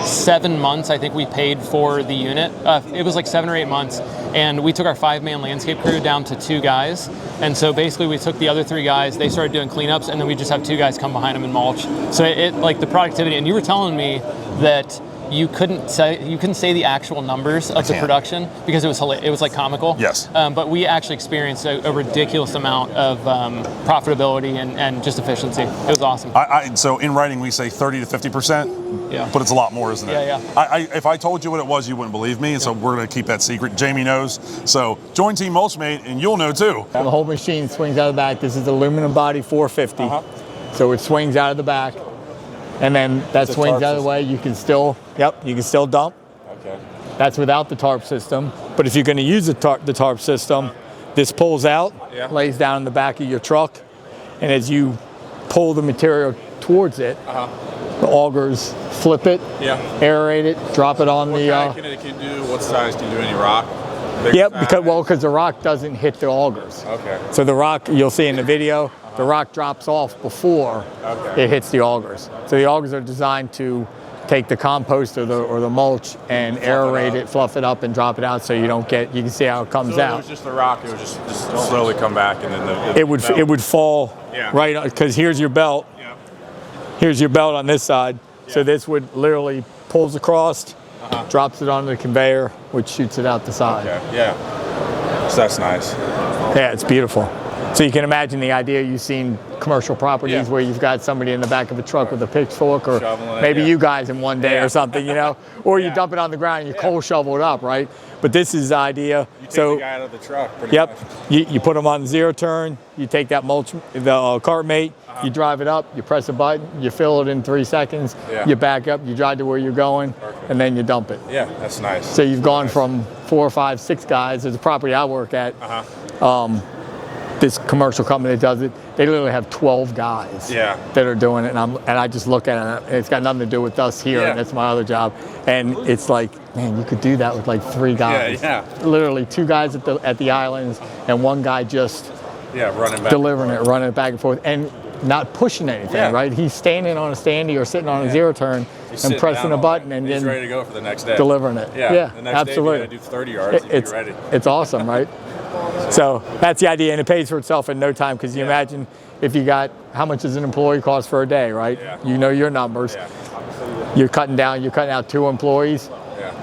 Speaker 11: 7 months, I think we paid for the unit. It was like 7 or 8 months. And we took our 5-man landscape crew down to 2 guys. And so basically we took the other 3 guys, they started doing cleanups, and then we just have 2 guys come behind them and mulch. So the productivity, and you were telling me that you couldn't say the actual numbers of the production because it was like comical.
Speaker 1: Yes.
Speaker 11: But we actually experienced a ridiculous amount of profitability and just efficiency. It was awesome.
Speaker 1: So in writing we say 30 to 50%.
Speaker 11: Yeah.
Speaker 1: But it's a lot more, isn't it?
Speaker 11: Yeah.
Speaker 1: If I told you what it was, you wouldn't believe me. And so we're going to keep that secret. Jamie knows. So join Team Mulchmate and you'll know too.
Speaker 6: The whole machine swings out of the back. This is aluminum body 450. So it swings out of the back. And then that swings out of the way. You can still dump.
Speaker 8: Okay.
Speaker 6: That's without the tarp system. But if you're going to use the tarp system, this pulls out, lays down in the back of your truck, and as you pull the material towards it, the augers flip it, aerate it, drop it on the.
Speaker 8: What kind can it do? What size can you do? Any rock?
Speaker 6: Because the rock doesn't hit the augers.
Speaker 8: Okay.
Speaker 6: So the rock, you'll see in the video, the rock drops off before it hits the augers. So the augers are designed to take the compost or the mulch and aerate it, fluff it up, and drop it out so you can see how it comes out.
Speaker 12: If it was just the rock, it would just slowly come back, and then
Speaker 6: it would fall right, because here's your belt. Here's your belt on this side. So this would literally pulls across, drops it onto the conveyor, which shoots it out the side.
Speaker 12: Okay. Yeah. So that's nice.
Speaker 6: Yeah, it's beautiful. So you can imagine the idea, you've seen commercial properties where you've got somebody in the back of a truck with a pitchfork, or maybe you guys in one day or something, or you dump it on the ground and you cold shovel it up, right? But this is the idea.
Speaker 12: You take the guy out of the truck, pretty much.
Speaker 6: You put them on zero turn, you take that the cart mate, you drive it up, you press a button, you fill it in 3 seconds, you back up, you drive to where you're going, and then you dump it.
Speaker 12: Yeah, that's nice.
Speaker 6: So you've gone from 4, 5, 6 guys. There's a property I work at. This commercial company that does it, they literally have 12 guys that are doing it, and I just look at it, and it's got nothing to do with us here, and that's my other job. And it's like, man, you could do that with like 3 guys. Literally 2 guys at the islands, and 1 guy just running it back and forth, and not pushing anything, right? He's standing on a standee or sitting on a zero turn and pressing a button, and
Speaker 12: he's
Speaker 6: then
Speaker 12: ready to go for the next day.
Speaker 6: Delivering it.
Speaker 12: Yeah, the next
Speaker 6: absolutely.
Speaker 12: Day you gotta do 30 yards and be ready.
Speaker 6: It's awesome, right? So that's the idea, and it pays for itself in no time, because you imagine if you got, how much does an employee cost for a day, right? You know your numbers. You're cutting out 2 employees.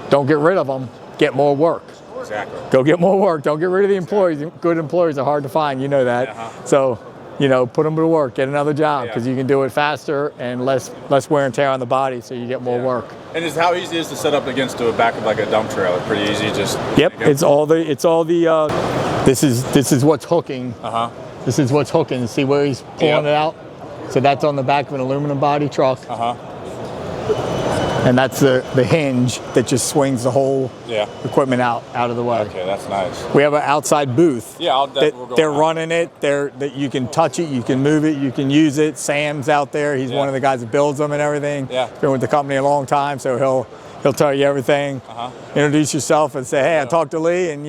Speaker 6: Don't get rid of them. Get more work.
Speaker 12: Exactly.
Speaker 6: Go get more work. Don't get rid of the employees. Good employees are hard to find. You know that. So, put them to work. Get another job, because you can do it faster and less wear and tear on the body, so you get more work.
Speaker 12: And how easy is to set up against the back of like a dump trailer? Pretty easy. Just
Speaker 6: it's all the. This is what's hooking. This is what's hooking. See where he's pulling it out? So that's on the back of an aluminum body truck. And that's the hinge that just swings the whole equipment out of the way.
Speaker 12: Okay, that's nice.
Speaker 6: We have an outside booth.
Speaker 12: Yeah,
Speaker 6: they're running it. That you can touch it, you can move it, you can use it. Sam's out there. He's one of the guys that builds them and everything.
Speaker 12: Yeah.
Speaker 6: Been with the company a long time, so he'll tell you everything. Introduce yourself and say, hey, I talked to Lee, and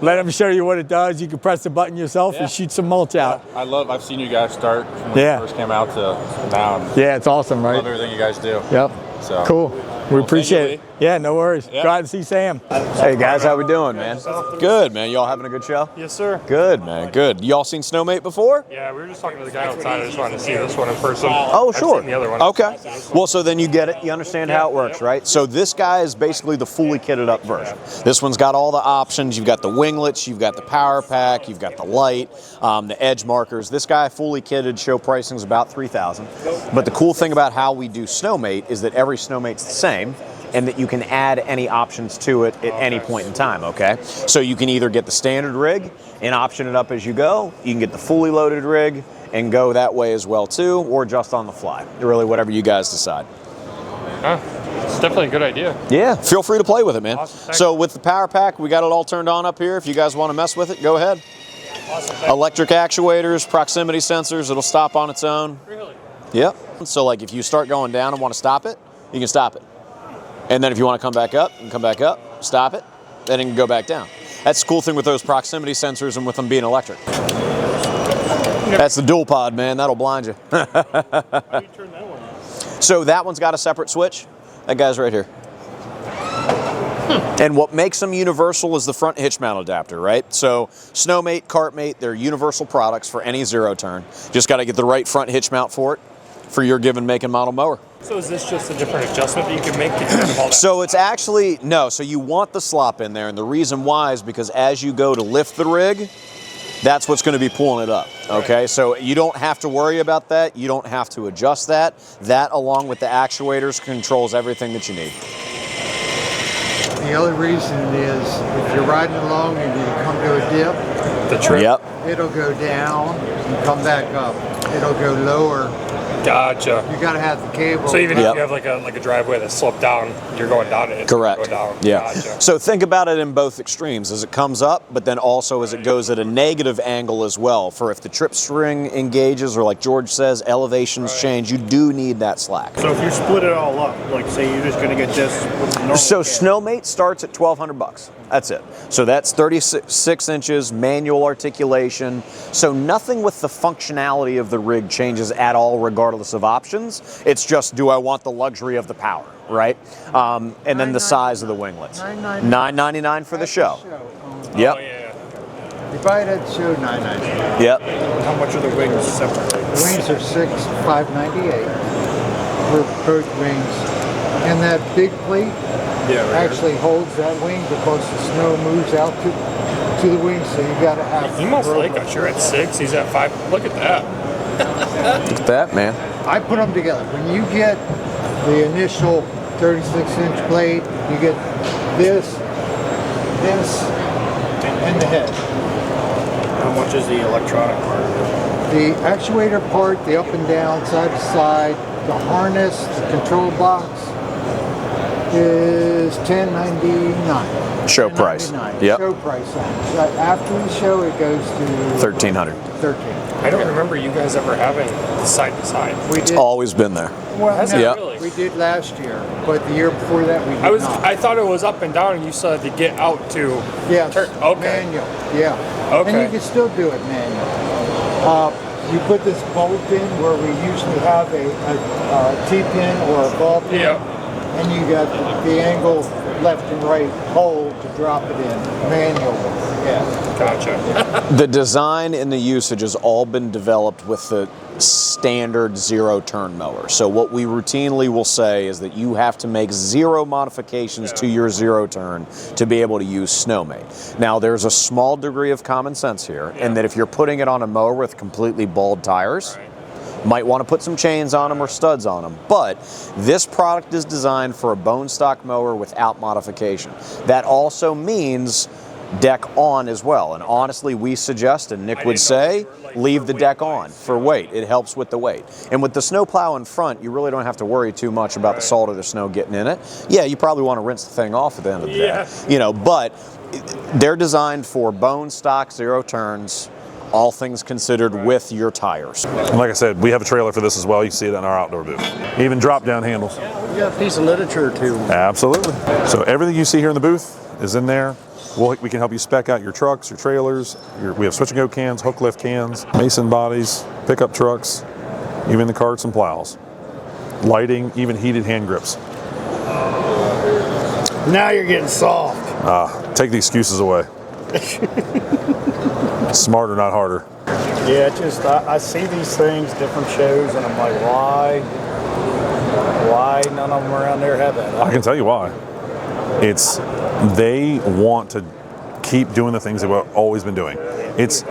Speaker 6: let him show you what it does. You can press the button yourself and shoot some mulch out.
Speaker 12: I've seen you guys start from when you first came out to now.
Speaker 6: Yeah, it's awesome, right?
Speaker 12: Love everything you guys do.
Speaker 6: Yep.
Speaker 12: So
Speaker 6: cool. We appreciate it. Yeah, no worries. Glad to see Sam.
Speaker 13: Hey guys, how we doing, man? Good, man. Y'all having a good show?
Speaker 14: Yes, sir.
Speaker 13: Good, man. Good. Y'all seen Snowmate before?
Speaker 14: Yeah, we were just talking to the guy outside. I just wanted to see this one in person.
Speaker 13: Oh, sure.
Speaker 14: I've seen the other one.
Speaker 13: Okay. Well, so then you get it. You understand how it works, right? So this guy is basically the fully kitted up version. This one's got all the options. You've got the winglets, you've got the power pack, you've got the light, the edge markers. This guy fully kitted, show pricing is about $3,000. But the cool thing about how we do Snowmate is that every Snowmate's the same, and that you can add any options to it at any point in time, okay? So you can either get the standard rig and option it up as you go, you can get the fully loaded rig and go that way as well too, or just on the fly. Really whatever you guys decide.
Speaker 14: It's definitely a good idea.
Speaker 13: Yeah, feel free to play with it, man.
Speaker 14: Awesome,
Speaker 13: so with the power pack, we got it all turned on up here. If you guys want to mess with it, go ahead.
Speaker 14: Awesome,
Speaker 13: Electric actuators, proximity sensors, it'll stop on its own.
Speaker 14: Really?
Speaker 13: Yep. So like if you start going down and want to stop it, you can stop it. And then if you want to come back up, you can come back up, stop it, then it can go back down. That's the cool thing with those proximity sensors and with them being electric. That's the dual pod, man. That'll blind you.
Speaker 14: How do you turn that one on?
Speaker 13: So that one's got a separate switch. That guy's right here. And what makes them universal is the front hitch mount adapter, right? So Snowmate, Cartmate, they're universal products for any zero turn. Just got to get the right front hitch mount for it for your given make and model mower.
Speaker 14: So is this just a different adjustment that you can make to kind of all that?
Speaker 13: So it's actually, no, so you want the slop in there, and the reason why is because as you go to lift the rig, that's what's going to be pulling it up, okay? Right. So you don't have to worry about that. You don't have to adjust that. That, along with the actuators, controls everything that you need.
Speaker 7: The other reason is if you're riding along and you come to a dip,
Speaker 14: the trip,
Speaker 13: yep,
Speaker 7: it'll go down and come back up. It'll go lower.
Speaker 14: Gotcha.
Speaker 7: You got to have the cable.
Speaker 14: So even if you have like a driveway that's sloped down, you're going down it.
Speaker 13: Correct.
Speaker 14: Going down.
Speaker 13: Yeah.
Speaker 14: Gotcha.
Speaker 13: So think about it in both extremes, as it comes up, but then also as it goes at a negative angle as well. For if the trip string engages, or like George says, elevations change, you do need that slack.
Speaker 15: So if you split it all up, like say you're just going to get this with normal
Speaker 13: So Snowmate starts at $1,200. That's it. So that's 36 inches, manual articulation. So nothing with the functionality of the rig changes at all, regardless of options. It's just, do I want the luxury of the power, right? And then the size of the winglets. $9.99 for the show. Yep.
Speaker 14: Oh, yeah.
Speaker 7: You buy it at the show, $9.99.
Speaker 13: Yep.
Speaker 15: How much are the wings separately?
Speaker 7: The wings are $5.98 for both wings. And that big plate actually holds that wing because the snow moves out to the wings, so you got to have.
Speaker 14: He most like us. You're at 6. He's at 5. Look at that.
Speaker 13: Look at that, man.
Speaker 7: I put them together. When you get the initial 36-inch blade, you get this, and the head.
Speaker 15: How much is the electronic part?
Speaker 7: The actuator part, the up and down, side to side, the harness, the control box is $10.99.
Speaker 13: Show price. Yep.
Speaker 7: Show price. After the show, it goes to
Speaker 13: $1,300.
Speaker 7: $1,300.
Speaker 11: I don't remember you guys ever having side to side.
Speaker 13: It's always been there.
Speaker 7: Well,
Speaker 11: Has
Speaker 7: no,
Speaker 11: it really?
Speaker 7: we did last year, but the year before that we did not.
Speaker 11: I thought it was up and down, and you still had to get out to
Speaker 7: Yes,
Speaker 11: turn. Okay.
Speaker 7: manual, yeah.
Speaker 11: Okay.
Speaker 7: And you can still do it manual. You put this bolt in where we usually have a T-pin or a ball pin, and you got the angle left and right hole to drop it in manually. Yeah.
Speaker 11: Gotcha.
Speaker 13: The design and the usage has all been developed with the standard zero turn mower. So what we routinely will say is that you have to make zero modifications to your zero turn to be able to use Snowmate. Now there's a small degree of common sense here, in that if you're putting it on a mower with completely bald tires, might want to put some chains on them or studs on them, but this product is designed for a bone stock mower without modification. That also means deck on as well, and honestly we suggest, and Nick would say, leave the deck on for weight. It helps with the weight. And with the snow plow in front, you really don't have to worry too much about the salt or the snow getting in it. Yeah, you probably want to rinse the thing off at the end of the day, you know, but they're designed for bone stock zero turns, all things considered, with your tires.
Speaker 1: And like I said, we have a trailer for this as well. You can see it in our outdoor booth. Even drop down handles.
Speaker 15: We got a piece of literature too.
Speaker 1: Absolutely. So everything you see here in the booth is in there. We can help you spec out your trucks, your trailers. We have switch and go cans, hook lift cans, mason bodies, pickup trucks, even the carts and plows. Lighting, even heated hand grips.
Speaker 15: Now you're getting soft.
Speaker 1: Take the excuses away. Smarter, not harder.
Speaker 15: Yeah, it's just I see these things, different shows, and I'm like, why none of them around there have that?
Speaker 1: I can tell you why. It's they want to keep doing the things they've always been doing. It's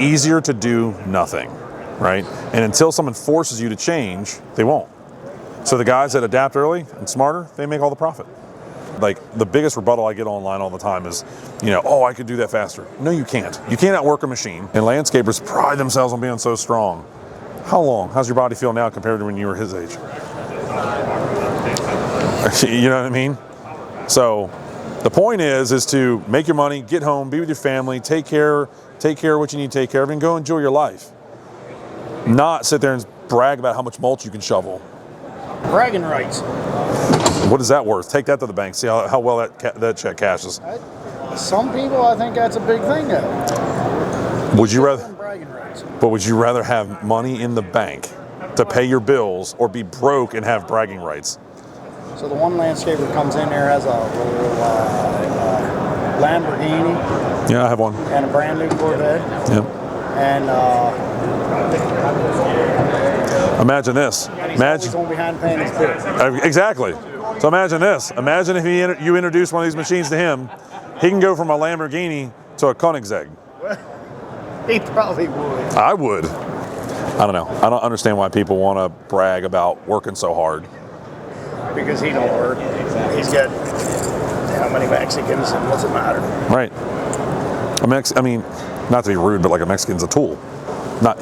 Speaker 1: easier to do nothing, right? And until someone forces you to change, they won't. So the guys that adapt early and smarter, they make all the profit. Like the biggest rebuttal I get online all the time is, oh, I could do that faster. No, you can't. You can't outwork a machine. And landscapers pride themselves on being so strong. How long? How's your body feel now compared to when you were his age? You know what I mean? So the point is to make your money, get home, be with your family, take care of what you need to take care of, and go enjoy your life. Not sit there and brag about how much mulch you can shovel.
Speaker 15: Bragging rights.
Speaker 1: What is that worth? Take that to the bank. See how well that check cashes.
Speaker 15: Some people, I think that's a big thing though.
Speaker 1: Would you rather?
Speaker 15: Bragging rights.
Speaker 1: But would you rather have money in the bank to pay your bills, or be broke and have bragging rights?
Speaker 15: So the one landscaper comes in there, has a little Lamborghini.
Speaker 1: Yeah, I have one.
Speaker 15: And a brand new Corvette.
Speaker 1: Yep.
Speaker 15: And
Speaker 1: imagine this.
Speaker 15: Imagine going behind paying his bills.
Speaker 1: Exactly. So imagine this. Imagine if you introduce one of these machines to him, he can go from a Lamborghini to a Koenigsegg.
Speaker 15: He probably would.
Speaker 1: I would. I don't know. I don't understand why people want to brag about working so hard.
Speaker 15: Because he don't work. He's got how many Mexicans, and what's it matter?
Speaker 1: Right. I mean, not to be rude, but like a Mexican's a tool.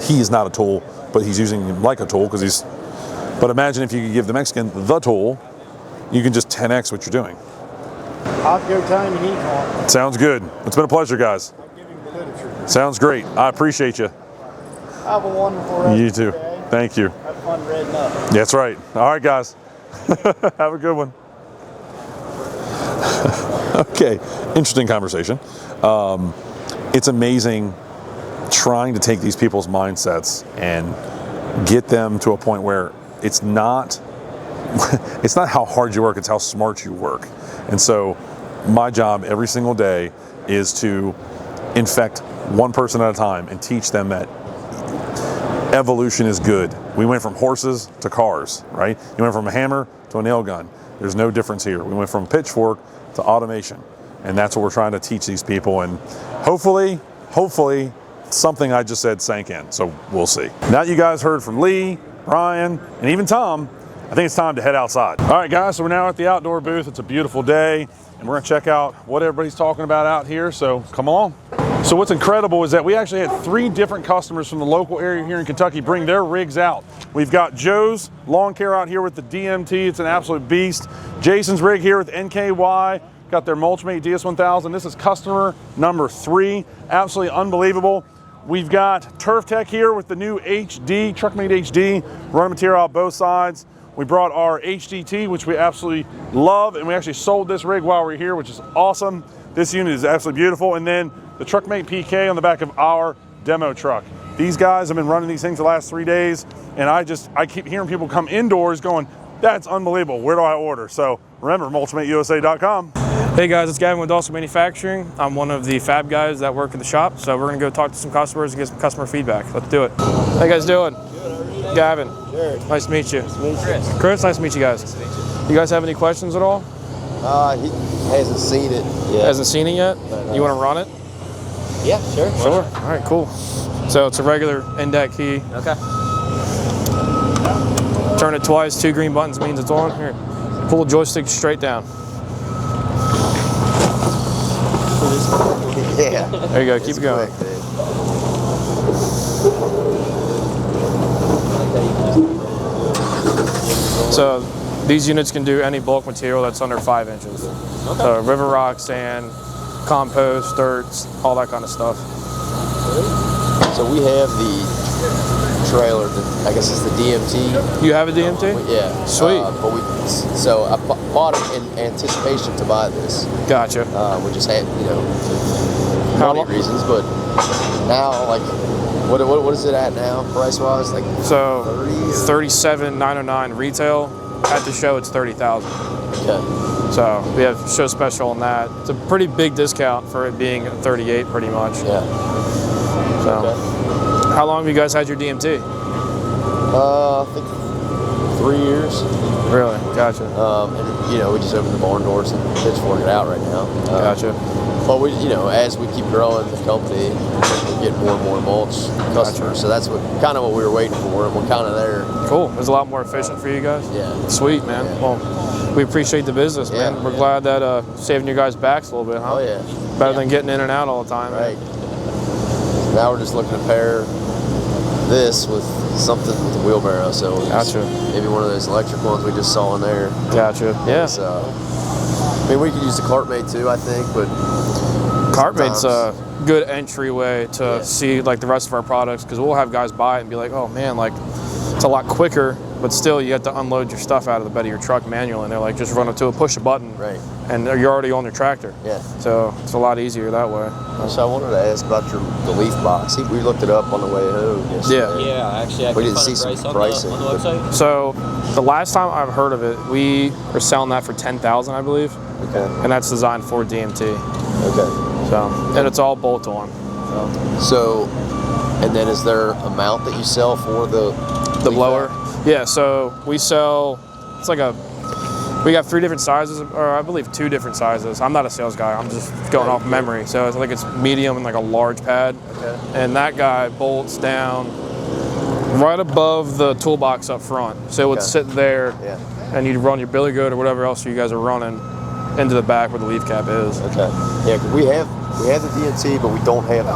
Speaker 1: He's not a tool, but he's using him like a tool because he's. But imagine if you could give the Mexican the tool, you can just 10x what you're doing.
Speaker 15: I'll go time and eat on.
Speaker 1: Sounds good. It's been a pleasure, guys.
Speaker 15: I'll give him the literature.
Speaker 1: Sounds great. I appreciate you.
Speaker 15: Have a wonderful rest.
Speaker 1: You too. Thank you.
Speaker 15: Have fun reading up.
Speaker 1: That's right. All right, guys. Have a good one. Okay, interesting conversation. It's amazing trying to take these people's mindsets and get them to a point where it's not how hard you work, it's how smart you work. And so my job every single day is to infect one person at a time and teach them that evolution is good. We went from horses to cars, right? You went from a hammer to a nail gun. There's no difference here. We went from pitchfork to automation. And that's what we're trying to teach these people. And hopefully, something I just said sank in. So we'll see. Now that you guys heard from Lee, Brian, and even Tom, I think it's time to head outside. All right, guys, so we're now at the outdoor booth. It's a beautiful day, and we're gonna check out what everybody's talking about out here, so come along. So what's incredible is that we actually had 3 different customers from the local area here in Kentucky bring their rigs out. We've got Joe's Lawn Care out here with the DMT. It's an absolute beast. Jason's rig here with NKY. Got their Mulchmate DS1000. This is customer number 3. Absolutely unbelievable. We've got Turf Tech here with the new HD, Truckmate HD, running material on both sides. We brought our HDT, which we absolutely love, and we actually sold this rig while we were here, which is awesome. This unit is absolutely beautiful. And then the Truckmate PK on the back of our demo truck. These guys have been running these things the last 3 days, and I keep hearing people come indoors going, that's unbelievable, where do I order? So remember, mulchmateusa.com.
Speaker 16: Hey guys, it's Gavin with Dawson Manufacturing. I'm one of the fab guys that work in the shop, so we're gonna go talk to some customers and get some customer feedback. Let's do it. How you guys doing? Good. Gavin. Good. Nice to meet you. Nice to meet you. Chris, nice to meet you guys. Nice to meet you. You guys have any questions at all?
Speaker 17: He hasn't seen it yet.
Speaker 16: Hasn't seen it yet? But, you want to run it?
Speaker 17: Yeah, sure.
Speaker 16: Sure. All right, cool. So it's a regular in-deck key.
Speaker 17: Okay.
Speaker 16: Turn it twice, 2 green buttons means it's on. Here, pull the joystick straight down.
Speaker 17: Yeah.
Speaker 16: There you go, keep it going.
Speaker 17: Quick,
Speaker 16: So these units can do any bulk material that's under 5 inches. Okay. So river rock, sand, compost, dirt, all that kind of stuff.
Speaker 17: So we have the trailer, I guess it's the DMT.
Speaker 16: You have a DMT?
Speaker 17: Yeah.
Speaker 16: Sweet.
Speaker 17: So I bought it in anticipation to buy this.
Speaker 16: Gotcha.
Speaker 17: We just had, money reasons, but now, like, what is it at now, price-wise? Like,
Speaker 16: so $37,909 retail. At the show, it's $30,000.
Speaker 17: Okay.
Speaker 16: So we have show special on that. It's a pretty big discount for it being 38 pretty much.
Speaker 17: Yeah.
Speaker 16: So how long have you guys had your DMT?
Speaker 17: I think 3 years.
Speaker 16: Really? Gotcha.
Speaker 17: And you know, we just opened the barn doors and pitchfork it out right now.
Speaker 16: Gotcha.
Speaker 17: But we, you know, as we keep growing the company, we get more and more mulch customers.
Speaker 16: Gotcha.
Speaker 17: So that's kind of what we were waiting for, and we're kind of there.
Speaker 16: Cool. It's a lot more efficient for you guys.
Speaker 17: Yeah.
Speaker 16: Sweet, man.
Speaker 17: Yeah.
Speaker 16: Well, we appreciate the business, man.
Speaker 17: Yeah,
Speaker 16: We're glad that saving your guys' backs a little bit, huh?
Speaker 17: Oh yeah.
Speaker 16: Better than getting in and out all the time.
Speaker 17: Right. Now we're just looking to pair this with something with the wheelbarrow. So
Speaker 16: Gotcha.
Speaker 17: Maybe one of those electric ones we just saw in there.
Speaker 16: Gotcha. Yeah.
Speaker 17: So, I mean, we could use the Cartmate too, I think, but
Speaker 16: Cartmate's a good entryway to see like the rest of our products, because we'll have guys buy it and be like, oh man, like it's a lot quicker, but still you have to unload your stuff out of the bed of your truck manually, and they're like, just run up to it, push a button,
Speaker 17: right,
Speaker 16: and you're already on your tractor.
Speaker 17: Yeah.
Speaker 16: So it's a lot easier that way.
Speaker 17: So I wanted to ask about the leaf box. We looked it up on the way home yesterday.
Speaker 18: Yeah, actually,
Speaker 17: we didn't see some pricing
Speaker 18: on the website.
Speaker 16: So the last time I've heard of it, we were selling that for $10,000, I believe.
Speaker 17: Okay.
Speaker 16: And that's designed for DMT.
Speaker 17: Okay.
Speaker 16: So, and it's all bolt-on.
Speaker 17: So, and then is there a mount that you sell for the
Speaker 16: blower? Yeah, so we sell, it's like we got 3 different sizes, or I believe 2 different sizes. I'm not a sales guy, I'm just going off memory. So it's medium and like a large pad.
Speaker 17: Okay.
Speaker 16: And that guy bolts down right above the toolbox up front. So it would sit there, and you'd run your billy goat or whatever else you guys are running into the back where the leaf cap is.
Speaker 17: Okay. Yeah, 'cause we have the DNT, but we don't have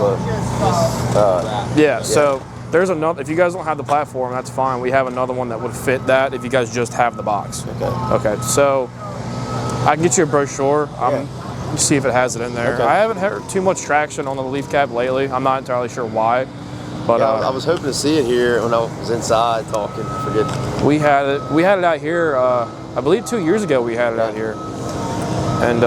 Speaker 17: the.
Speaker 16: So there's another. If you guys don't have the platform, that's fine. We have another one that would fit that if you guys just have the box.
Speaker 17: Okay.
Speaker 16: Okay. So I can get you a brochure. See if it has it in there.
Speaker 17: Okay.
Speaker 16: I haven't heard too much traction on the leaf cap lately. I'm not entirely sure why. But
Speaker 17: I was hoping to see it here when I was inside talking. I forget.
Speaker 16: We had it out here. I believe 2 years ago we had it out here. And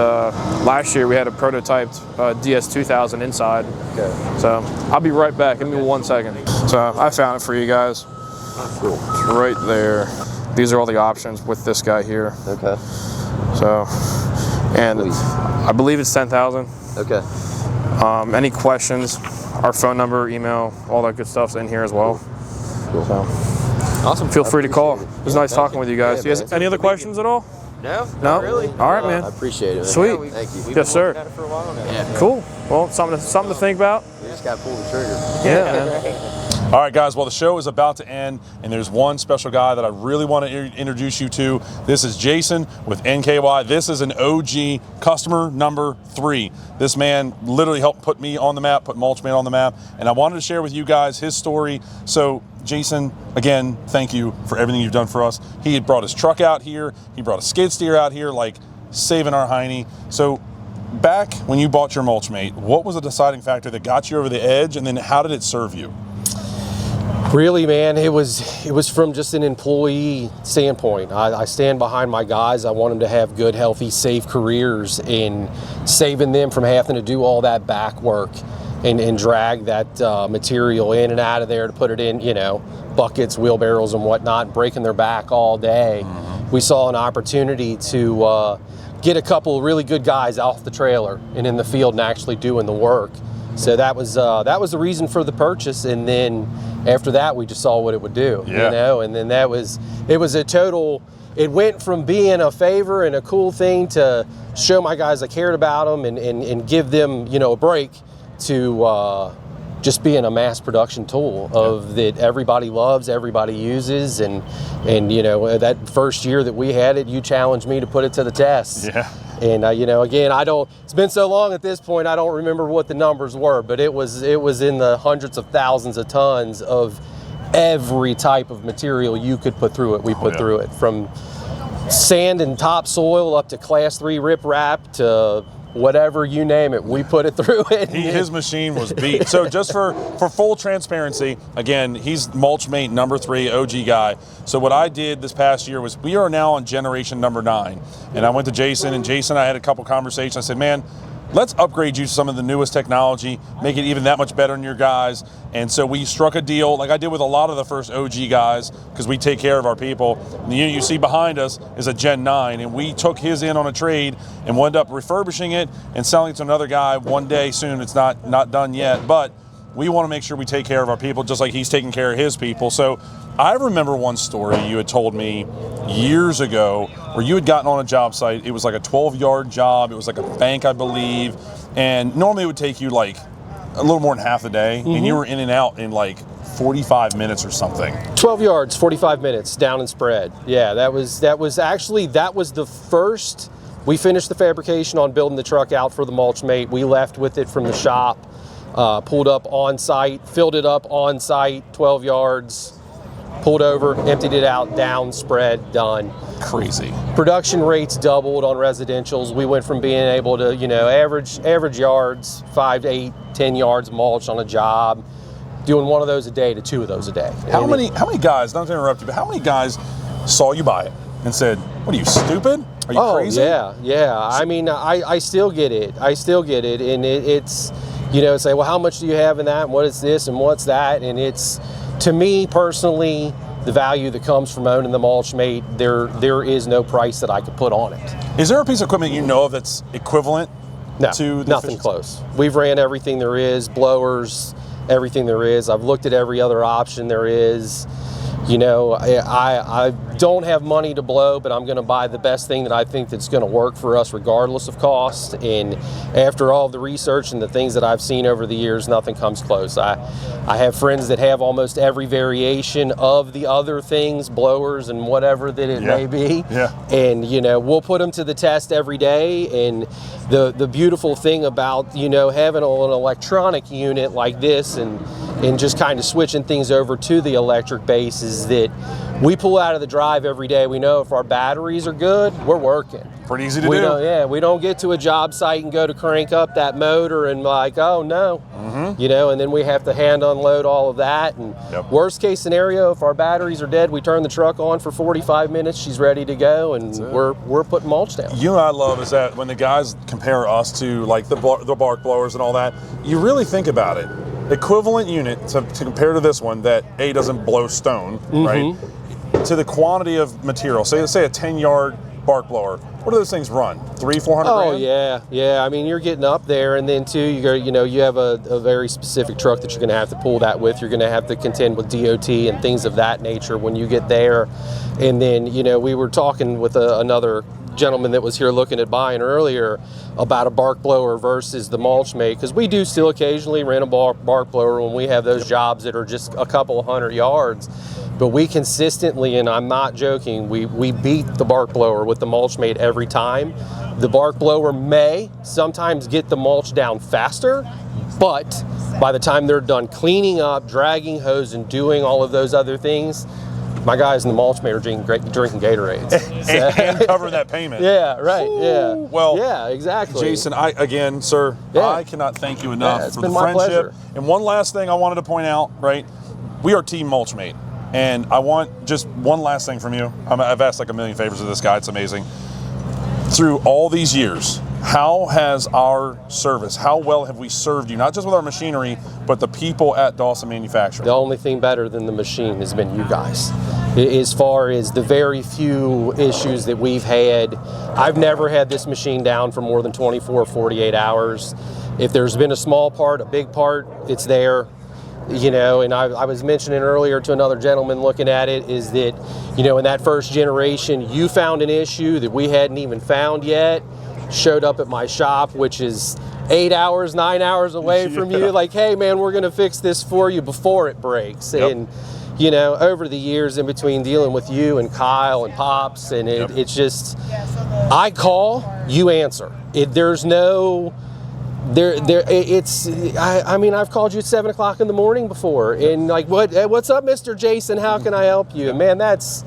Speaker 16: last year we had a prototyped DS2000 inside.
Speaker 17: Okay.
Speaker 16: So I'll be right back. Give me 1 second. So I found it for you guys.
Speaker 17: Cool.
Speaker 16: It's right there. These are all the options with this guy here.
Speaker 17: Okay.
Speaker 16: So, and I believe it's 10,000.
Speaker 17: Okay.
Speaker 16: Any questions? Our phone number, email, all that good stuff's in here as well.
Speaker 17: Cool.
Speaker 16: So,
Speaker 18: awesome.
Speaker 16: Feel free to call. It was nice talking with you guys. You guys any other questions at all?
Speaker 18: No,
Speaker 16: No?
Speaker 18: not really.
Speaker 16: All right, man.
Speaker 17: I appreciate it.
Speaker 16: Sweet.
Speaker 17: Thank you.
Speaker 16: Yes, sir.
Speaker 18: We've been working at it for a while now.
Speaker 17: Yeah.
Speaker 16: Cool. Well, something to think about.
Speaker 17: We just got to pull the trigger.
Speaker 16: Yeah, man.
Speaker 1: All right, guys, well, the show is about to end, and there's one special guy that I really want to introduce you to. This is Jason with NKY. This is an OG customer number 3. This man literally helped put me on the map, put Mulchmate on the map, and I wanted to share with you guys his story. So, Jason, again, thank you for everything you've done for us. He had brought his truck out here. He brought a skid steer out here, like saving our hiney. So, back when you bought your Mulchmate, what was the deciding factor that got you over the edge, and then how did it serve you?
Speaker 19: Really, man, it was from just an employee standpoint. I stand behind my guys. I want them to have good, healthy, safe careers, and saving them from having to do all that back work and drag that material in and out of there to put it in, buckets, wheelbarrows, and whatnot, breaking their back all day. Mm-hmm. We saw an opportunity to get a couple of really good guys off the trailer and in the field and actually doing the work. So that was the reason for the purchase, and then after that we just saw what it would do, and then it was a total. It went from being a favor and a cool thing to show my guys I cared about them and give them a break to just being a mass production tool that everybody loves, everybody uses, and that first year that we had it, you challenged me to put it to the test.
Speaker 1: Yeah.
Speaker 19: And again, it's been so long at this point, I don't remember what the numbers were, but it was in the hundreds of thousands of tons of every type of material you could put through it. We put through it, from sand and topsoil up to class 3 riprap to whatever, you name it, we put it through it.
Speaker 1: His machine was beat. So just for full transparency, again, he's Mulchmate number 3, OG guy. So what I did this past year was, we are now on generation number 9. And I went to Jason, and I had a couple conversations. I said, man, let's upgrade you to some of the newest technology, make it even that much better than your guys. And so we struck a deal, like I did with a lot of the first OG guys, because we take care of our people. And the unit you see behind us is a Gen 9, and we took his in on a trade and wound up refurbishing it and selling it to another guy one day soon. It's not done yet, but we want to make sure we take care of our people just like he's taking care of his people. So I remember one story you had told me years ago where you had gotten on a job site. It was like a 12-yard job. It was like a bank, I believe. And normally it would take you like a little more than half the day. And you were in and out in like 45 minutes or something.
Speaker 19: 12 yards, 45 minutes, down and spread. Yeah, that was the first. We finished the fabrication on building the truck out for the Mulchmate. We left with it from the shop. Pulled up on site, filled it up on site, 12 yards, pulled over, emptied it out, down, spread, done.
Speaker 1: Crazy.
Speaker 19: Production rates doubled on residentials. We went from being able to, average yards, 5 to 8, 10 yards mulch on a job, doing one of those a day to 2 of those a day.
Speaker 1: How many guys, not to interrupt you, but how many guys saw you buy it and said, what are you, stupid? Are you crazy?
Speaker 19: Yeah. I mean, I still get it. And it's, say, well, how much do you have in that? And what is this? And what's that? And it's, to me personally, the value that comes from owning the Mulchmate, there is no price that I could put on it.
Speaker 1: Is there a piece of equipment you know of that's equivalent to the
Speaker 19: nothing close. We've ran everything there is, blowers, everything there is. I've looked at every other option there is. I don't have money to blow, but I'm going to buy the best thing that I think that's going to work for us regardless of cost. And after all the research and the things that I've seen over the years, nothing comes close. I have friends that have almost every variation of the other things, blowers and whatever that it may be.
Speaker 1: Yeah.
Speaker 19: And, we'll put them to the test every day. And the beautiful thing about, having an electronic unit like this and just kind of switching things over to the electric base is that we pull out of the drive every day. We know if our batteries are good, we're working.
Speaker 1: Pretty easy to do.
Speaker 19: We don't get to a job site and go to crank up that motor and like, oh no, and then we have to hand unload all of that. And worst case scenario, if our batteries are dead, we turn the truck on for 45 minutes. She's ready to go, and we're putting mulch down.
Speaker 1: You know what I love is that when the guys compare us to like the bark blowers and all that, you really think about it. Equivalent unit to compare to this one that doesn't blow stone, right? To the quantity of material, say a 10-yard bark blower. What do those things run? 300-400 grand?
Speaker 19: Oh yeah. I mean, you're getting up there, and then too, you have a very specific truck that you're going to have to pull that with. You're going to have to contend with DOT and things of that nature when you get there. And then we were talking with another gentleman that was here looking at buying earlier about a bark blower versus the Mulchmate, because we do still occasionally rent a bark blower when we have those jobs that are just a couple of 100 yards. But we consistently, and I'm not joking, we beat the bark blower with the Mulchmate every time. The bark blower may sometimes get the mulch down faster, but by the time they're done cleaning up, dragging hose, and doing all of those other things, my guys in the Mulchmate are drinking Gatorades.
Speaker 1: and covering that payment.
Speaker 19: Yeah, right, yeah.
Speaker 1: Well,
Speaker 19: yeah, exactly.
Speaker 1: Jason, I cannot thank you enough for the friendship.
Speaker 19: Pleasure.
Speaker 1: And one last thing I wanted to point out, right? We are Team Mulchmate. And I want just one last thing from you. I've asked like a million favors of this guy. It's amazing. Through all these years, how has our service, how well have we served you, not just with our machinery, but the people at Dawson Manufacturing?
Speaker 19: The only thing better than the machine has been you guys. As far as the very few issues that we've had, I've never had this machine down for more than 24 or 48 hours. If there's been a small part, a big part, it's there. And I was mentioning earlier to another gentleman looking at it is that, in that first generation, you found an issue that we hadn't even found yet, showed up at my shop, which is 8 hours, 9 hours away from you. Like, hey man, we're going to fix this for you before it breaks. And, over the years in between dealing with you and Kyle and Pops, and it's just, I call, you answer. There's no... I mean, I've called you at 7 o'clock in the morning before, and like, what's up, Mr. Jason? How can I help you? And man, that's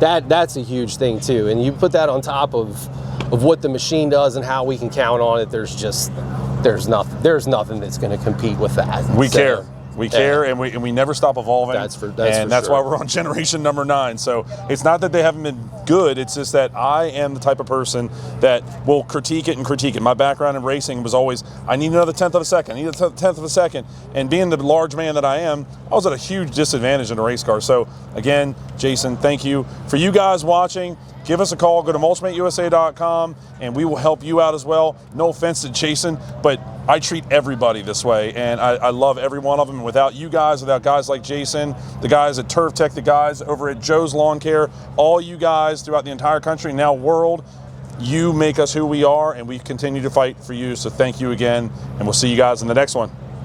Speaker 19: a huge thing too. And you put that on top of what the machine does and how we can count on it. There's nothing that's going to compete with that.
Speaker 1: We care. We care, and we never stop evolving.
Speaker 19: That's
Speaker 1: why we're on generation number 9. So it's not that they haven't been good. It's just that I am the type of person that will critique it. My background in racing was always, I need another 1/10 of a second. I need a 1/10 of a second. And being the large man that I am, I was at a huge disadvantage in a race car. So again, Jason, thank you. For you guys watching, give us a call. Go to mulchmateusa.com, and we will help you out as well. No offense to Jason, but I treat everybody this way, and I love every one of them. And without you guys, without guys like Jason, the guys at Turf Tech, the guys over at Joe's Lawn Care, all you guys throughout the entire country, now world, you make us who we are, and we continue to fight for you. So thank you again, and we'll see you guys in the next one.